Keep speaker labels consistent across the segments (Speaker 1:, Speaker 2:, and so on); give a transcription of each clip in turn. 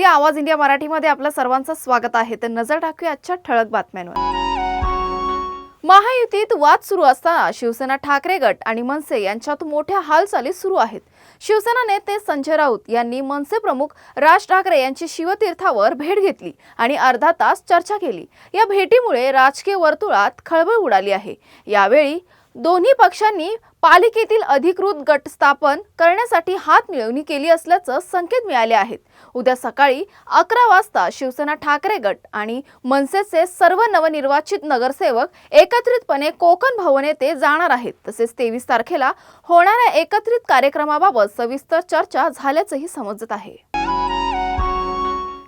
Speaker 1: पाहूया आवाज इंडिया मराठीमध्ये आपल्या सर्वांचं स्वागत आहे। तर नजर टाकूया आजच्या ठळक बातम्यांवर। महायुतीत वाद सुरू असताना शिवसेना ठाकरे गट आणि मनसे यांच्यात मोठ्या हालचाली सुरू आहेत। शिवसेना नेते संजय राऊत यांनी मनसे प्रमुख राज ठाकरे यांची शिवतीर्थावर भेट घेतली आणि अर्धा तास चर्चा केली। या भेटीमुळे राजकीय वर्तुळात खळबळ उडाली आहे। यावेळी दोन्ही पक्षांनी पालिकेतील अधिकृत गट स्थापन करण्यासाठी हातमिळवणी केली असल्याचं संकेत मिळाले आहेत। उद्या सकाळी 11 वाजता शिवसेना ठाकरे गट आणि मनसेचे सर्व नवनिर्वाचित नगरसेवक एकत्रितपणे कोकण भवन येथे जाणार आहेत। तसेच 23 तारखेला होणाऱ्या एकत्रित कार्यक्रमाबाबत सविस्तर चर्चा झाल्याचंही समजत आहे।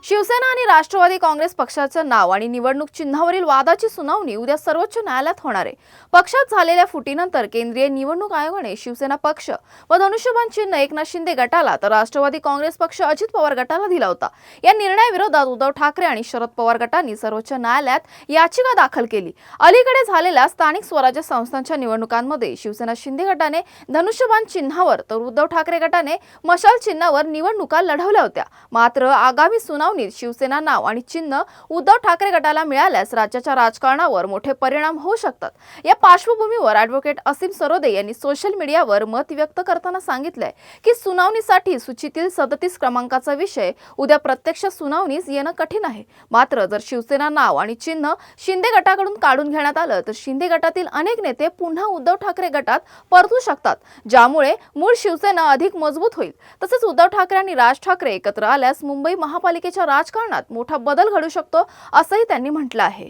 Speaker 1: शिवसेना आणि राष्ट्रवादी काँग्रेस पक्षाचं नाव आणि निवडणूक चिन्हावरील वादाची सुनावणी उद्या सर्वोच्च न्यायालयात होणार आहे। पक्षात झालेल्या फुटीनंतर केंद्रीय निवडणूक आयोगाने शिवसेना पक्ष व धनुष्यबाण चिन्ह एकनाथ शिंदे गटाला तर राष्ट्रवादी काँग्रेस पक्ष अजित पवार गटाला दिला होता। या निर्णयाविरोधात उद्धव ठाकरे आणि शरद पवार गटांनी सर्वोच्च न्यायालयात याचिका दाखल केली। अलीकडे झालेल्या स्थानिक स्वराज्य संस्थांच्या निवडणुकांमध्ये शिवसेना शिंदे गटाने धनुष्यबाण चिन्हावर तर उद्धव ठाकरे गटाने मशाल चिन्हावर निवडणुका लढवल्या होत्या। मात्र आगामी सुनावणीत शिवसेना नाव आणि चिन्ह उद्धव ठाकरे गटाला मिळाल्यास राज्याच्या राजकारणावर मोठे परिणाम होऊ शकतात। या पार्श्वभूमीवर ॲडव्होकेट असीम सरोदे यांनी सोशल मीडियावर मत व्यक्त करताना सांगितलंय की सुनावणीसाठी सूचीतील 37 क्रमांकाचा विषय उद्या प्रत्यक्ष सुनावणीस येणं कठीण आहे। मात्र जर शिवसेना नाव आणि चिन्ह शिंदे गटाकडून काढून घेण्यात आलं तर शिंदे गटातील अनेक नेते पुन्हा उद्धव ठाकरे गटात परतू शकतात, ज्यामुळे मूळ शिवसेना अधिक मजबूत होईल। तसेच उद्धव ठाकरे आणि राज ठाकरे एकत्र आल्यास मुंबई महापालिकेच्या राजकारणात मोठा बदल घडू शकतो असंही त्यांनी म्हटलं आहे।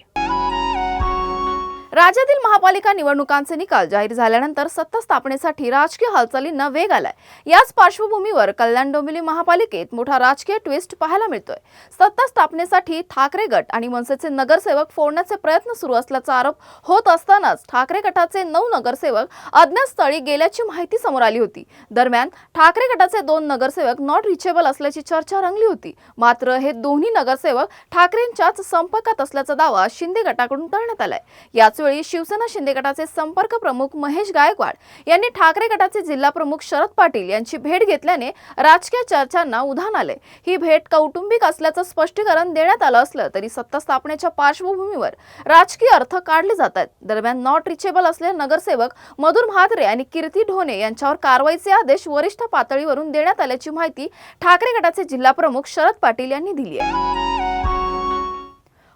Speaker 1: राज्यातील महापालिका निवडणुकांचे निकाल जाहीर झाल्यानंतर सत्ता स्थापनेसाठी राजकीय हालचालींना वेग आलाय। याच पार्श्वभूमीवर कल्याण डोंबिवली महापालिकेत मोठा राजकीय ट्विस्ट पाहायला मिळतोय। सत्ता स्थापनेसाठी ठाकरे गट आणि मनसेचे नगरसेवक फोडण्याचे प्रयत्न सुरू असल्याचा आरोप होत असतानाच ठाकरे गटाचे 9 नगरसेवक अज्ञात स्थळी गेल्याची माहिती समोर आली होती। दरम्यान ठाकरे गटाचे 2 नगरसेवक नॉट रिचेबल असल्याची चर्चा रंगली होती। मात्र हे दोन्ही नगरसेवक ठाकरेंच्याच संपर्कात असल्याचा दावा शिंदे गटाकडून करण्यात आलाय। याच वेळी शिवसेना शिंदे गटाचे संपर्क प्रमुख महेश गायकवाड यांनी ठाकरे गटाचे जिल्हा प्रमुख शरद पाटील यांची भेट घेतल्याने राजकीय चर्चांना उधाण आले। ही भेट कौटुंबिक असल्याचं स्पष्टीकरण देण्यात आलं असलं तरी सत्ता स्थापनेच्या पार्श्वभूमीवर राजकीय अर्थ काढले जात आहेत। दरम्यान नॉट रिचेबल असलेले नगरसेवक मधुर म्हात्रे आणि कीर्ती ढोणे यांच्यावर कारवाईचे आदेश वरिष्ठ पातळीवरून देण्यात आल्याची माहिती ठाकरे गटाचे जिल्हा प्रमुख शरद पाटील यांनी दिली आहे।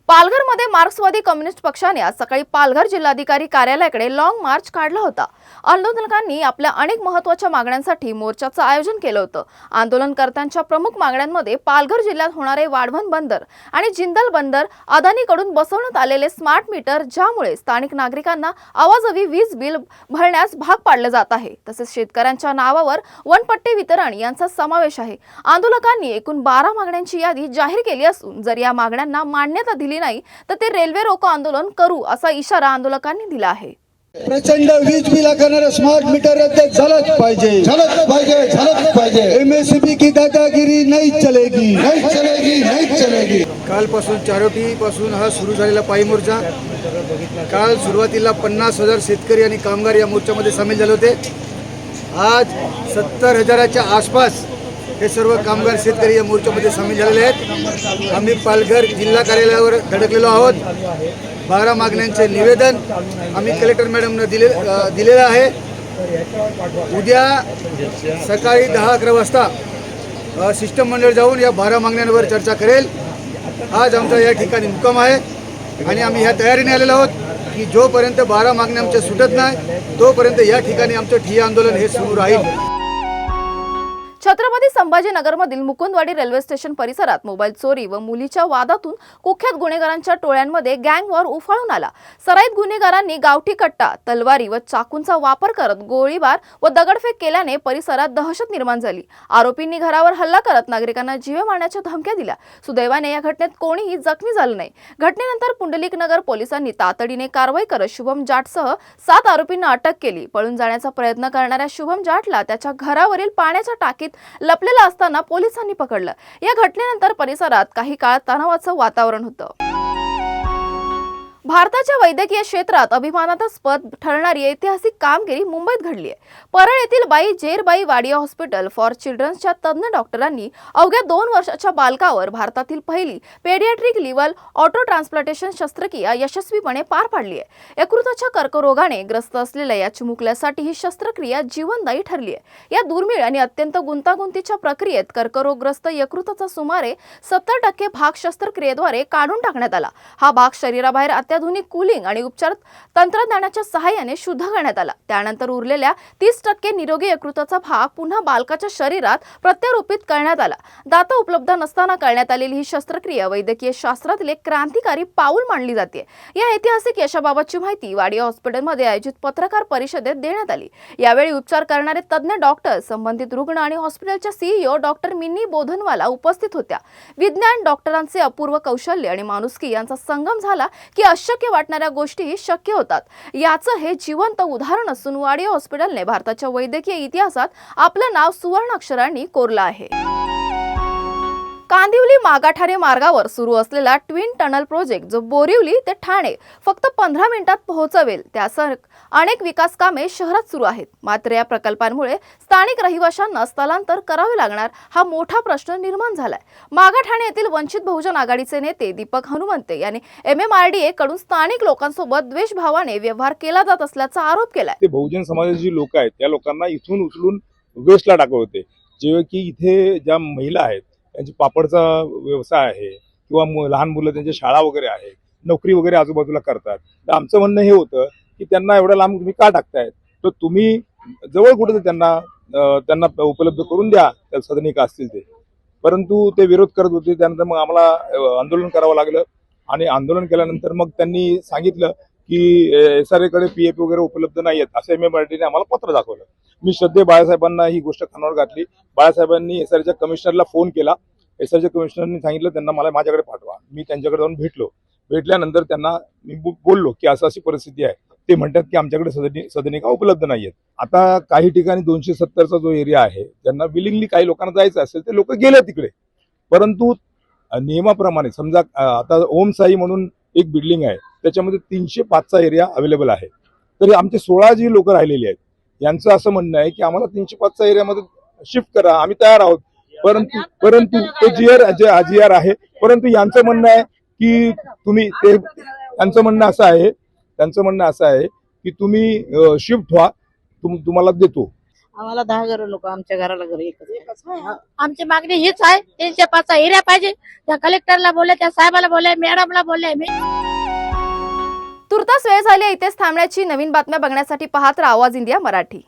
Speaker 1: पालघरमध्ये मार्क्सवादी कम्युनिस्ट पक्षाने आज सकाळी पालघर जिल्हाधिकारी कार्यालयाकडे लॉंग मार्च काढला होता। आंदोलकांनी आपल्या अनेक महत्त्वाच्या मागण्यांसाठी मोर्चाचं आयोजन केलं होतं। आंदोलनकर्त्यांच्या प्रमुख मागण्यांमध्ये पालघर जिल्ह्यात होणारे वाढवण बंदर आणि जिंदल बंदर, अदानीकडून बसवण्यात आलेले स्मार्ट मीटर ज्यामुळे स्थानिक नागरिकांना आवाजवी वीज बिल भरण्यास भाग पाडले जात आहे, तसेच शेतकऱ्यांच्या नावावर वनपट्टी वितरण यांचा समावेश आहे। आंदोलकांनी एकूण 12 मागण्यांची यादी जाहीर केली असून जर या मागण्यांना मान्यता दिली नाही तर ते रेल्वे रोको आंदोलन करू असा इशारा आंदोलकांनी दिला आहे।
Speaker 2: प्रचंड वीज बिल करणारे स्मार्ट मीटर रद्द झालंच पाहिजे, झालंच पाहिजे, झालंच पाहिजे। एमएसपी की दादागिरी नहीं चलेगी, नहीं चलेगी, नहीं चलेगी।
Speaker 3: कालपासून चारोटीपासून हा सुरू झालेला पायी मोर्चा, काल सुरुवातीला 50,000 शेतकरी आणि कामगार या मोर्चामध्ये सामील झाले होते। आज 70,000च्या आसपास हे सर्व कामगार शेतकरी या मोर्चामध्ये सामील झालेले आहेत। आम्ही पालघर जिल्हा कार्यालयावर धडकलेलो आहोत। 12 मागण्यांचे निवेदन आम्ही कलेक्टर मॅडमने दिलेलं आहे। उद्या सकाळी 10-11 वाजता शिष्टमंडळ जाऊन या 12 मागण्यांवर चर्चा करेल। आज आमचा या ठिकाणी मुक्काम आहे आणि आम्ही ह्या तयारीने आलेलो आहोत की जोपर्यंत 12 मागण्या आमच्या सुटत नाही तोपर्यंत या ठिकाणी आमचं ठिय्या आंदोलन हे सुरू राहील।
Speaker 1: छत्रपती संभाजीनगरमधील मुकुंदवाडी रेल्वे स्टेशन परिसरात मोबाईल चोरी व मुलीच्या वादातून कुख्यात गुन्हेगारांच्या टोळ्यांमध्ये गँग वॉर उफाळून आला। सराईत गुन्हेगारांनी गावठी कट्टा, तलवारी व चाकूंचा वापर करत गोळीबार व दगडफेक केल्याने परिसरात दहशत निर्माण झाली। आरोपींनी घरावर हल्ला करत नागरिकांना जीवे मारण्याच्या धमक्या दिल्या। सुदैवाने या घटनेत कोणीही जखमी झालं नाही। घटनेनंतर पुंडलिक नगर पोलिसांनी तातडीने कारवाई करत शुभम जाटसह 7 आरोपींना अटक केली। पळून जाण्याचा प्रयत्न करणाऱ्या शुभम जाटला त्याच्या घरावरील पाण्याच्या टाकीत लपलेला असताना पोलिसांनी पकडलं। या घटनेनंतर परिसरात काही काळ तणावाचं वातावरण होतं। भारताच्या वैद्यकीय क्षेत्रात अभिमानास्पद ठरणारी ऐतिहासिक कामगिरी मुंबईत घडली आहे. परळ येथील बाई जेरबाई वाडिया हॉस्पिटल फॉर चिल्ड्रन्सच्या तज्ज्ञ डॉक्टरांनी अवघ्या 2 वर्षाच्या बालकावर भारतातील पहिली पेडियाट्रिक लिव्हर ऑटो ट्रान्सप्लांटेशन शस्त्रक्रिया यशस्वीपणे पार पाडली आहे. यकृताच्या कर्करोगाने ग्रस्त असलेल्या या चिमुकल्यासाठी ही शस्त्रक्रिया जीवनदायी ठरली आहे. या दुर्मिळ आणि अत्यंत गुंतागुंतीच्या प्रक्रियेत कर्करोगग्रस्त यकृताचा सुमारे 70% भाग शस्त्रक्रियेद्वारे काढून टाकण्यात आला. हा भाग शरीराबाहेर अत्याधुनिक कूलिंग आणि उपचार तंत्रज्ञानाच्या सहाय्याने शुद्ध करण्यात आला. त्यानंतर उरलेल्या 30% निरोगी यकृताचा भाग पुन्हा बालकाच्या शरीरात प्रत्यारोपित करण्यात आला. दाता उपलब्ध नसताना करण्यात आलेली ही शस्त्रक्रिया वैद्यकीय शास्त्रातील एक क्रांतिकारी पाऊल मानली जाते. या ऐतिहासिक यशाबाबतची माहिती वाडिया हॉस्पिटलमध्ये आयोजित पत्रकार परिषदेत देण्यात आली. यावेळी उपचार करणारे तज्ज्ञ डॉक्टर, संबंधित रुग्ण आणि हॉस्पिटलच्या CEO डॉक्टर मिनी बोधनवाला उपस्थित होत्या. विज्ञान, डॉक्टरांचे अपूर्व कौशल्य आणि माणुसकी यांचा संगम झाला की अशक्य वाटणाऱ्या गोष्टी शक्य होतात. याचं हे जिवंत उदाहरण असून वाडिया हॉस्पिटलने भारताच्या वैद्यकीय इतिहासात आपलं नाव सुवर्णाक्षरांनी कोरलं आहे. कांदिवली मागाठाणे मार्गावर सुरू असलेला ट्विन टनल प्रोजेक्ट जो बोरिवली ते ठाणे फक्त 15 मिनिटात पोहोचवेल त्यासह अनेक विकास कामे शहरात सुरू आहेत. मात्र या प्रकल्पांमुळे स्थानिक रहिवाशांना स्थलांतर करावे लागणार हा मोठा प्रश्न निर्माण झालाय. मागाठाणे येथील वंचित बहुजन आघाडीचे नेते दीपक हनुमंते यांनी MMRDA कडून स्थानिक लोकांसोबत द्वेषभावाने व्यवहार केला जात असल्याचा आरोप केलाय.
Speaker 4: ते बहुजन समाजाची लोक आहेत त्या लोकांना इथून उचलून वेस्टला टाकत होते. जे की इथे ज्या महिला आहेत त्यांची पापडचा व्यवसाय आहे किंवा लहान मुलं त्यांच्या शाळा वगैरे आहे, नोकरी वगैरे आजूबाजूला करतात. तर आमचं म्हणणं हे होतं की त्यांना एवढ्या लांब तुम्ही का टाकतायत, तर तुम्ही जवळ कुठे त्यांना उपलब्ध करून द्या त्या सदनिका असतील ते. परंतु ते विरोध करत होते. त्यानंतर मग आम्हाला आंदोलन करावं लागलं आणि आंदोलन केल्यानंतर मग त्यांनी सांगितलं की SRA कडे PF वगैरे उपलब्ध नाही आहेत असं MMRDA ने आम्हाला पत्र दाखवलं. मी श्रद्धेय बाळासाहेबांना ही गोष्ट कानावर घातली. बाळासाहेबांनी SRAच्या कमिशनरला फोन केला. SRAच्या कमिशनरने सांगितलं त्यांना माझ्याकडे पाठवा. मी त्यांच्याकडे जाऊन भेटल्यानंतर त्यांना मी बोललो की अशी परिस्थिती आहे. ते म्हणतात की आमच्याकडे सदनिका उपलब्ध नाहीयेत. आता काही ठिकाणी 270चा जो एरिया आहे त्यांना विलिंगली काही लोकांना जायचं असेल ते लोक गेले तिकडे. परंतु नियमाप्रमाणे समजा आता ओम साई म्हणून एक बिल्डिंग आहे त्याच्यामध्ये 305चा एरिया अवेलेबल आहे. तरी आमचे 16 जी लोक राहिलेली आहेत यांचं असं म्हणणं आहे की आम्हाला 305चा एरियामध्ये शिफ्ट करा, आम्ही तयार आहोत. परंतु ते GR आहे. परंतु यांचं म्हणणं आहे की तुम्ही त्यांचं म्हणणं असं आहे की तुम्ही शिफ्ट व्हा, तुम्हाला देतो.
Speaker 5: आम्हाला 10 घर लोक, आमच्या घराला घर एकच. आमची मागणी हीच आहे, 305चा एरिया पाहिजे. त्या कलेक्टरला बोलले, त्या साहेबाला बोलले, मॅडमला बोलले.
Speaker 1: तुर्तास वेळ झाली इथेच थांबण्याची. नवीन बातम्या बघण्यासाठी पाहत राहा आवाज इंडिया मराठी.